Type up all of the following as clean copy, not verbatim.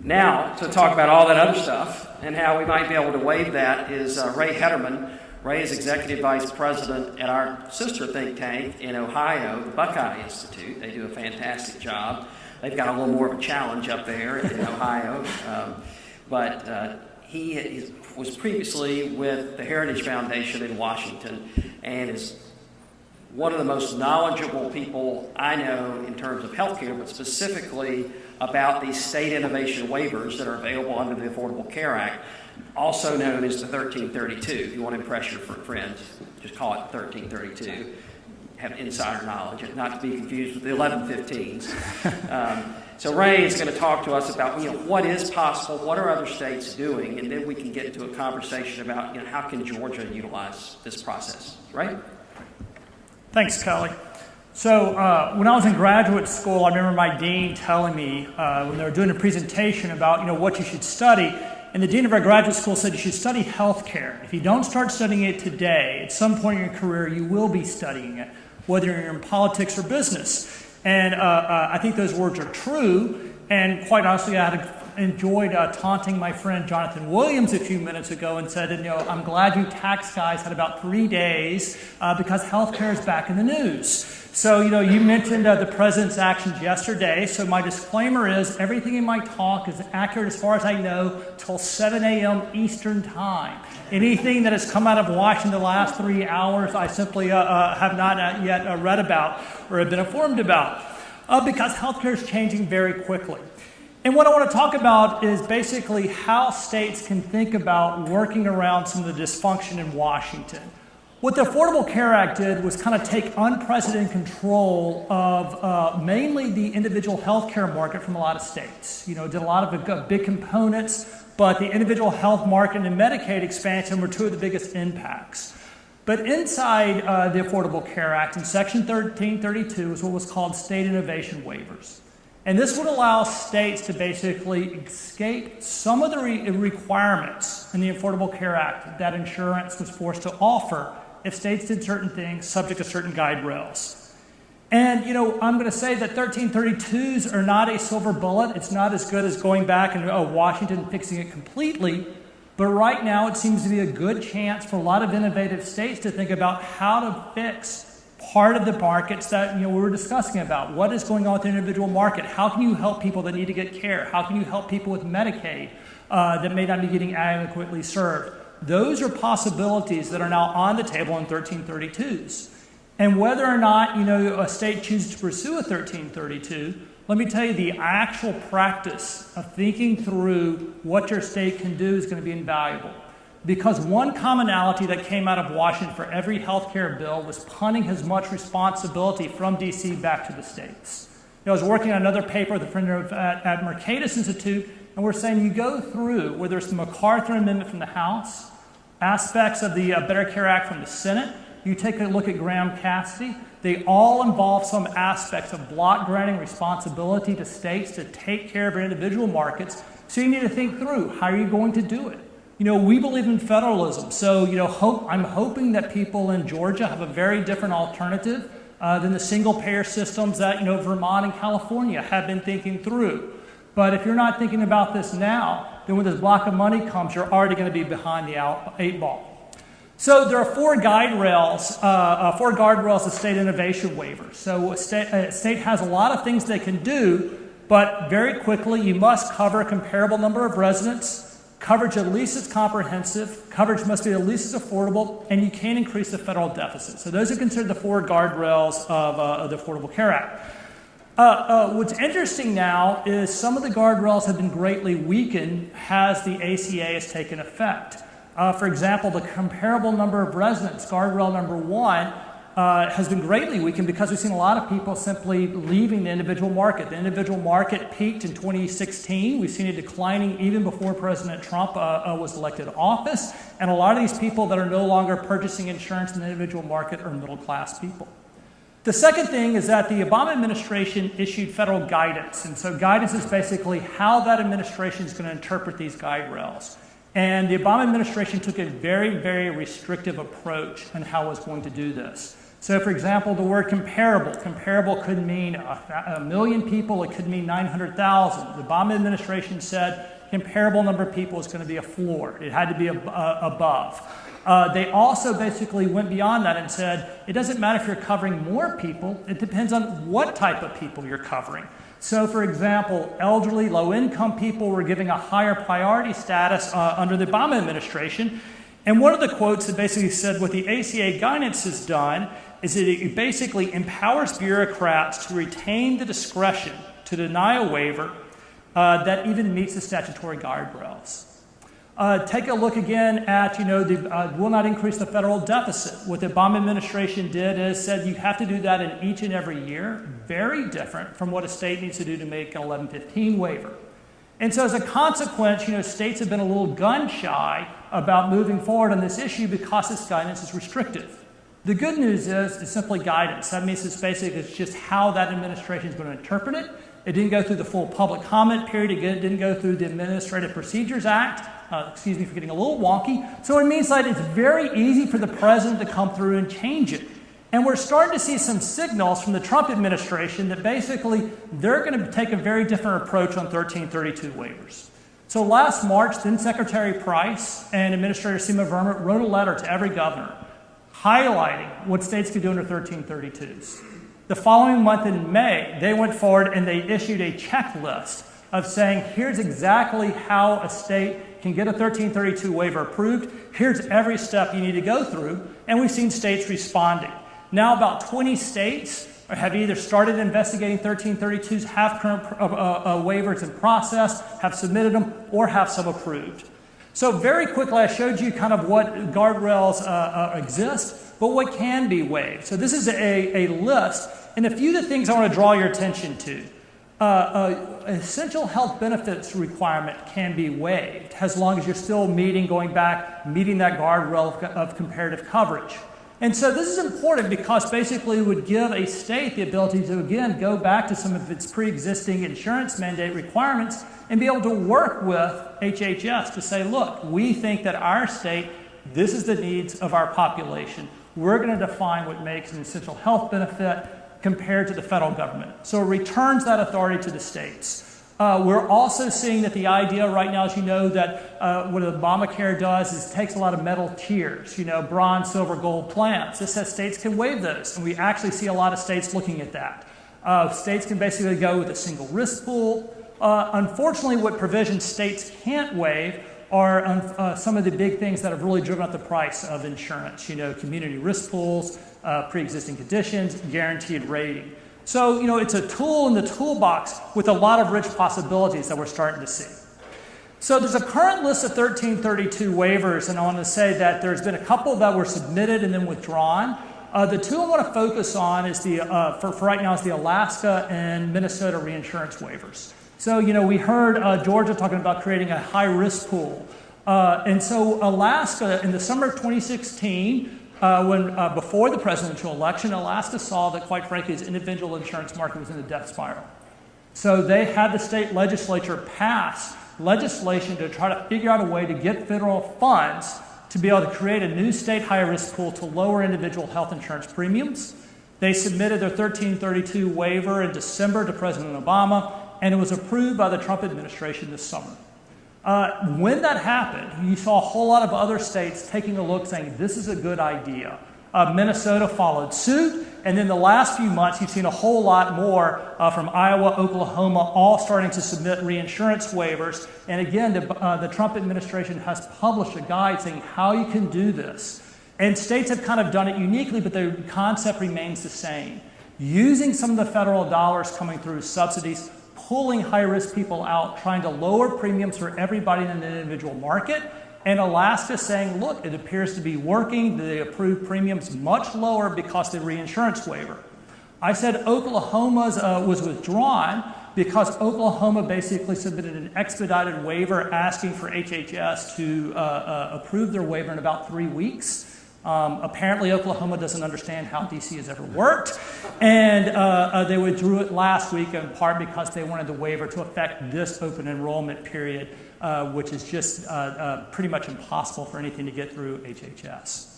Now, to talk about all that other stuff and how we might be able to waive that is Rea Hederman. Rea is Executive Vice President at our sister think tank in Ohio, the Buckeye Institute. They do a fantastic job. They've got a little more of a challenge up there in Ohio. But he was previously with the Heritage Foundation in Washington and is one of the most knowledgeable people I know in terms of healthcare, but specifically about these state innovation waivers that are available under the Affordable Care Act, also known as the 1332. If you want to impress your friends, just call it 1332. Have insider knowledge, not to be confused with the 1115s. So Rea is going to talk to us about what is possible, what are other states doing, and then we can get into a conversation about how can Georgia utilize this process. Right? Thanks, Kelly. So when I was in graduate school, I remember my dean telling me when they were doing a presentation about what you should study, and the dean of our graduate school said you should study healthcare. If you don't start studying it today, at some point in your career you will be studying it, whether you're in politics or business. And I think those words are true. And quite honestly, I had enjoyed taunting my friend Jonathan Williams a few minutes ago and said, I'm glad you tax guys had about 3 days because healthcare is back in the news. So, you mentioned the president's actions yesterday. So my disclaimer is everything in my talk is accurate as far as I know till 7 a.m. Eastern time. Anything that has come out of Washington the last 3 hours, I simply have not yet read about or have been informed about because healthcare is changing very quickly. And what I want to talk about is basically how states can think about working around some of the dysfunction in Washington. What the Affordable Care Act did was kind of take unprecedented control of mainly the individual health care market from a lot of states. Did a lot of big components, but the individual health market and Medicaid expansion were two of the biggest impacts. But inside the Affordable Care Act, in Section 1332, is what was called state innovation waivers. And this would allow states to basically escape some of the requirements in the Affordable Care Act that insurance was forced to offer if states did certain things subject to certain guide rails. And, I'm going to say that 1332s are not a silver bullet. It's not as good as going back and Washington and fixing it completely. But right now, it seems to be a good chance for a lot of innovative states to think about how to fix part of the markets that we were discussing about. What is going on with the individual market? How can you help people that need to get care? How can you help people with Medicaid that may not be getting adequately served? Those are possibilities that are now on the table in 1332s. And whether or not a state chooses to pursue a 1332, let me tell you the actual practice of thinking through what your state can do is going to be invaluable. Because one commonality that came out of Washington for every health care bill was punting as much responsibility from D.C. back to the states. I was working on another paper with a friend at Mercatus Institute, and we're saying you go through, whether it's the MacArthur Amendment from the House, aspects of the Better Care Act from the Senate, you take a look at Graham-Cassidy, they all involve some aspects of block granting responsibility to states to take care of their individual markets. So you need to think through, how are you going to do it? We believe in federalism, so I'm hoping that people in Georgia have a very different alternative than the single-payer systems that Vermont and California have been thinking through. But if you're not thinking about this now, then when this block of money comes, you're already going to be behind the 8 ball. So there are 4 guardrails of state innovation waivers. So a state has a lot of things they can do, but very quickly you must cover a comparable number of residents. Coverage at least is comprehensive, coverage must be at least as affordable, and you can't increase the federal deficit. So those are considered the 4 guardrails of the Affordable Care Act. What's interesting now is some of the guardrails have been greatly weakened as the ACA has taken effect. For example, the comparable number of residents, guardrail number 1, has been greatly weakened because we've seen a lot of people simply leaving the individual market. The individual market peaked in 2016. We've seen it declining even before President Trump was elected office. And a lot of these people that are no longer purchasing insurance in the individual market are middle-class people. The second thing is that the Obama administration issued federal guidance. And so guidance is basically how that administration is going to interpret these guide rails. And the Obama administration took a very, very restrictive approach on how it was going to do this. So, for example, the word comparable. Comparable could mean a million people. It could mean 900,000. The Obama administration said comparable number of people is going to be a floor. It had to be above. They also basically went beyond that and said it doesn't matter if you're covering more people. It depends on what type of people you're covering. So, for example, elderly, low-income people were giving a higher priority status under the Obama administration. And one of the quotes that basically said what the ACA guidance has done is that it basically empowers bureaucrats to retain the discretion to deny a waiver that even meets the statutory guardrails. Take a look again at, will not increase the federal deficit. What the Obama administration did is said you have to do that in each and every year. Very different from what a state needs to do to make an 1115 waiver. And so as a consequence, states have been a little gun shy about moving forward on this issue because this guidance is restrictive. The good news is it's simply guidance. That means it's just how that administration is going to interpret it. It didn't go through the full public comment period. It didn't go through the Administrative Procedures Act. Excuse me for getting a little wonky. So it means that it's very easy for the president to come through and change it. And we're starting to see some signals from the Trump administration that basically they're going to take a very different approach on 1332 waivers. So last March, then Secretary Price and Administrator Seema Verma wrote a letter to every governor highlighting what states could do under 1332s. The following month in May, they went forward and they issued a checklist of saying, here's exactly how a state can get a 1332 waiver approved. Here's every step you need to go through. And we've seen states responding. Now about 20 states have either started investigating 1332s, have current waivers in process, have submitted them, or have some approved. So very quickly, I showed you kind of what guardrails exist, but what can be waived. So this is a list, and a few of the things I want to draw your attention to. Essential health benefits requirement can be waived as long as you're still meeting that guardrail of comparative coverage. And so this is important because basically it would give a state the ability to, again, go back to some of its pre-existing insurance mandate requirements and be able to work with HHS to say, look, we think that our state, this is the needs of our population. We're going to define what makes an essential health benefit compared to the federal government. So it returns that authority to the states. We're also seeing that the idea right now, as you know, that what Obamacare does is takes a lot of metal tiers, bronze, silver, gold plans. This says states can waive those, and we actually see a lot of states looking at that. States can basically go with a single risk pool. Unfortunately, what provisions states can't waive are some of the big things that have really driven up the price of insurance, community risk pools, pre-existing conditions, guaranteed rating. So, it's a tool in the toolbox with a lot of rich possibilities that we're starting to see. So there's a current list of 1332 waivers, and I want to say that there's been a couple that were submitted and then withdrawn. The two I want to focus on is for right now is the Alaska and Minnesota reinsurance waivers. So, we heard Georgia talking about creating a high-risk pool. And so Alaska, in the summer of 2016, before the presidential election, Alaska saw that, quite frankly, its individual insurance market was in a death spiral. So they had the state legislature pass legislation to try to figure out a way to get federal funds to be able to create a new state high-risk pool to lower individual health insurance premiums. They submitted their 1332 waiver in December to President Obama, and it was approved by the Trump administration this summer. When that happened, you saw a whole lot of other states taking a look saying, this is a good idea. Minnesota followed suit, and then the last few months, you've seen a whole lot more from Iowa, Oklahoma, all starting to submit reinsurance waivers. And again, the Trump administration has published a guide saying how you can do this. And states have kind of done it uniquely, but the concept remains the same. Using some of the federal dollars coming through subsidies, pulling high-risk people out, trying to lower premiums for everybody in an individual market, and Alaska saying, look, it appears to be working. The approved premiums much lower because of the reinsurance waiver. I said Oklahoma's was withdrawn because Oklahoma basically submitted an expedited waiver asking for HHS to approve their waiver in about 3 weeks. Apparently, Oklahoma doesn't understand how DC has ever worked, and they withdrew it last week in part because they wanted the waiver to affect this open enrollment period, which is just pretty much impossible for anything to get through HHS.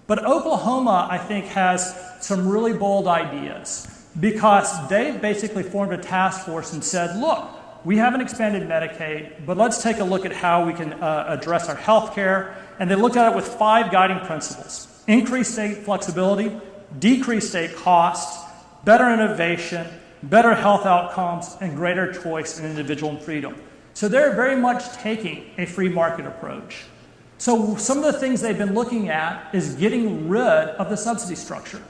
But Oklahoma, I think, has some really bold ideas because they basically formed a task force and said, look, we haven't expanded Medicaid, but let's take a look at how we can address our health care. And they looked at it with 5 guiding principles: increase state flexibility, decrease state costs, better innovation, better health outcomes, and greater choice and individual freedom. So they're very much taking a free market approach. So some of the things they've been looking at is getting rid of the subsidy structure,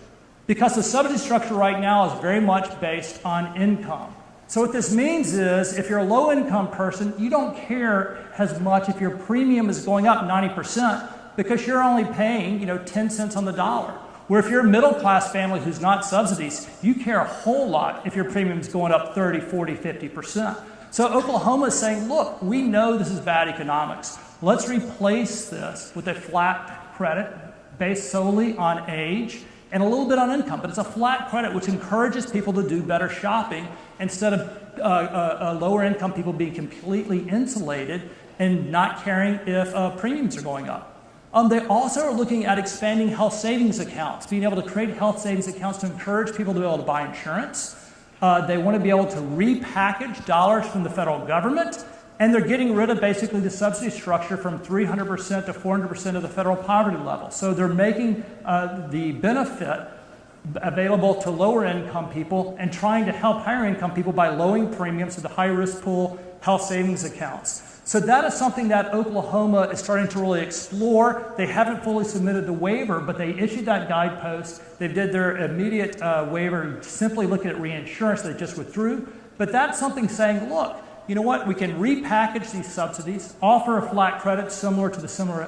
because the subsidy structure right now is very much based on income. So what this means is if you're a low-income person, you don't care as much if your premium is going up 90% because you're only paying 10 cents on the dollar. Where if you're a middle-class family who's not subsidies, you care a whole lot if your premium is going up 30, 40, 50%. So Oklahoma is saying, look, we know this is bad economics. Let's replace this with a flat credit based solely on age and a little bit on income. But it's a flat credit which encourages people to do better shopping instead of lower income people being completely insulated and not caring if premiums are going up. They also are looking at expanding health savings accounts, being able to create health savings accounts to encourage people to be able to buy insurance. They want to be able to repackage dollars from the federal government, and they're getting rid of basically the subsidy structure from 300% to 400% of the federal poverty level. So they're making the benefit available to lower income people and trying to help higher income people by lowering premiums to the high risk pool health savings accounts. So that is something that Oklahoma is starting to really explore. They haven't fully submitted the waiver, but they issued that guidepost. They did their immediate waiver simply looking at reinsurance they just withdrew. But that's something saying, look, you know what, we can repackage these subsidies, offer a flat credit similar to the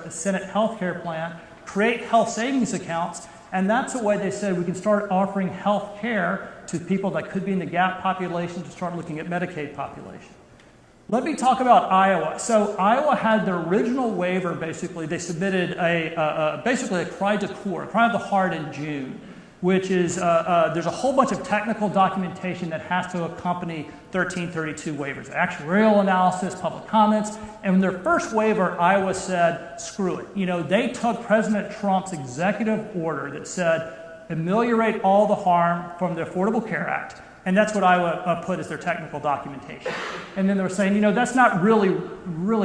Senate health care plan, create health savings accounts, and that's the way they said we can start offering health care to people that could be in the gap population to start looking at Medicaid population. Let me talk about Iowa. So Iowa had their original waiver, basically. They submitted basically a cry de coeur, a cry of the heart in June, which is there's a whole bunch of technical documentation that has to accompany 1332 waivers, actuarial analysis, public comments. And in their first waiver, Iowa said, screw it. They took President Trump's executive order that said, ameliorate all the harm from the Affordable Care Act. And that's what Iowa put as their technical documentation. And then they were saying, that's not really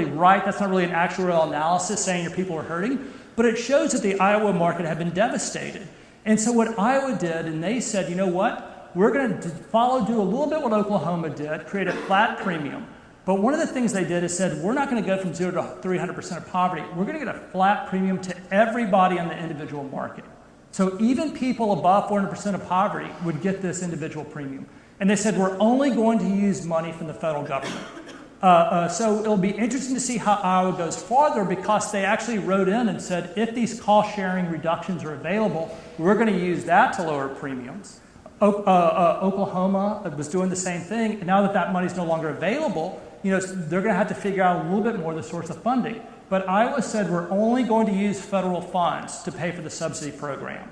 right. That's not really an actuarial analysis saying your people are hurting. But it shows that the Iowa market had been devastated. And so what Iowa did, and they said, you know what? We're going to do a little bit what Oklahoma did, create a flat premium. But one of the things they did is said, we're not going to go from 0 to 300% of poverty. We're going to get a flat premium to everybody on the individual market. So even people above 400% of poverty would get this individual premium. And they said, we're only going to use money from the federal government. So it'll be interesting to see how Iowa goes farther, because they actually wrote in and said, if these cost-sharing reductions are available, we're going to use that to lower premiums. Oklahoma was doing the same thing. And now that that money is no longer available, they're going to have to figure out a little bit more the source of funding. But Iowa said we're only going to use federal funds to pay for the subsidy program.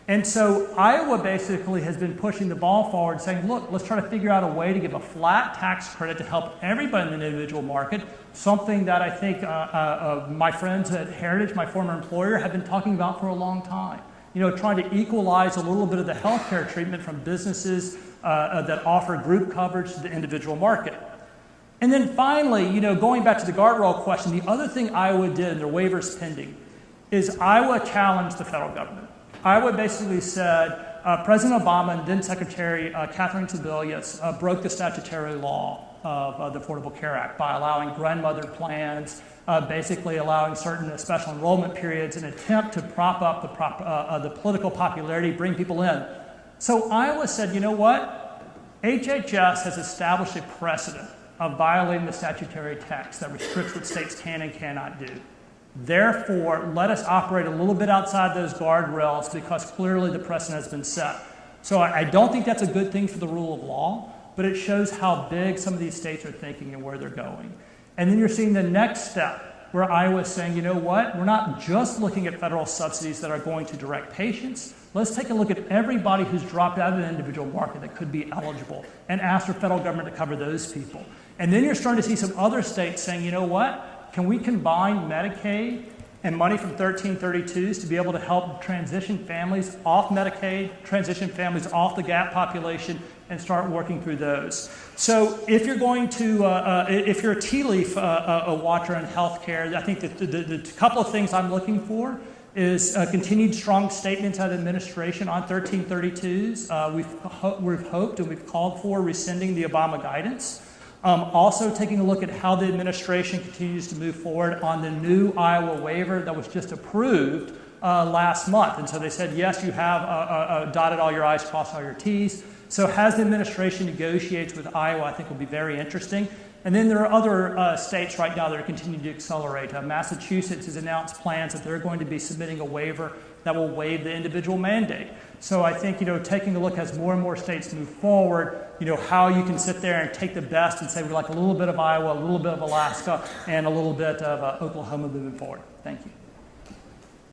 And so Iowa basically has been pushing the ball forward, saying, look, let's try to figure out a way to give a flat tax credit to help everybody in the individual market, something that I think my friends at Heritage, my former employer, have been talking about for a long time. Trying to equalize a little bit of the health care treatment from businesses that offer group coverage to the individual market. And then finally, going back to the guardrail question, the other thing Iowa did in their waivers pending is Iowa challenged the federal government. Iowa basically said President Obama and then Secretary Catherine Sebelius broke the statutory law of the Affordable Care Act by allowing grandmother plans, basically allowing certain special enrollment periods, an attempt to prop up the political popularity, bring people in. So Iowa said, you know what? HHS has established a precedent of violating the statutory text that restricts what states can and cannot do. Therefore, let us operate a little bit outside those guardrails, because clearly the precedent has been set. So I don't think that's a good thing for the rule of law, but it shows how big some of these states are thinking and where they're going. And then you're seeing the next step, where Iowa is saying, you know what, we're not just looking at federal subsidies that are going to direct patients. Let's take a look at everybody who's dropped out of the individual market that could be eligible and ask the federal government to cover those people. And then you're starting to see some other states saying, you know what, can we combine Medicaid and money from 1332s to be able to help transition families off Medicaid, transition families off the GAP population, and start working through those. So if you're going to, if you're a tea leaf watcher in healthcare, I think that the couple of things I'm looking for is continued strong statements out of the administration on 1332s. We've hoped and we've called for rescinding the Obama guidance. Also taking a look at how the administration continues to move forward on the new Iowa waiver that was just approved last month. And so they said, yes, you have dotted all your I's, crossed all your T's. So as the administration negotiates with Iowa, I think will be very interesting. And then there are other states right now that are continuing to accelerate. Massachusetts has announced plans that they're going to be submitting a waiver that will waive the individual mandate. So I think, taking a look as more and more states move forward, how you can sit there and take the best and say we like a little bit of Iowa, a little bit of Alaska, and a little bit of Oklahoma moving forward. Thank you.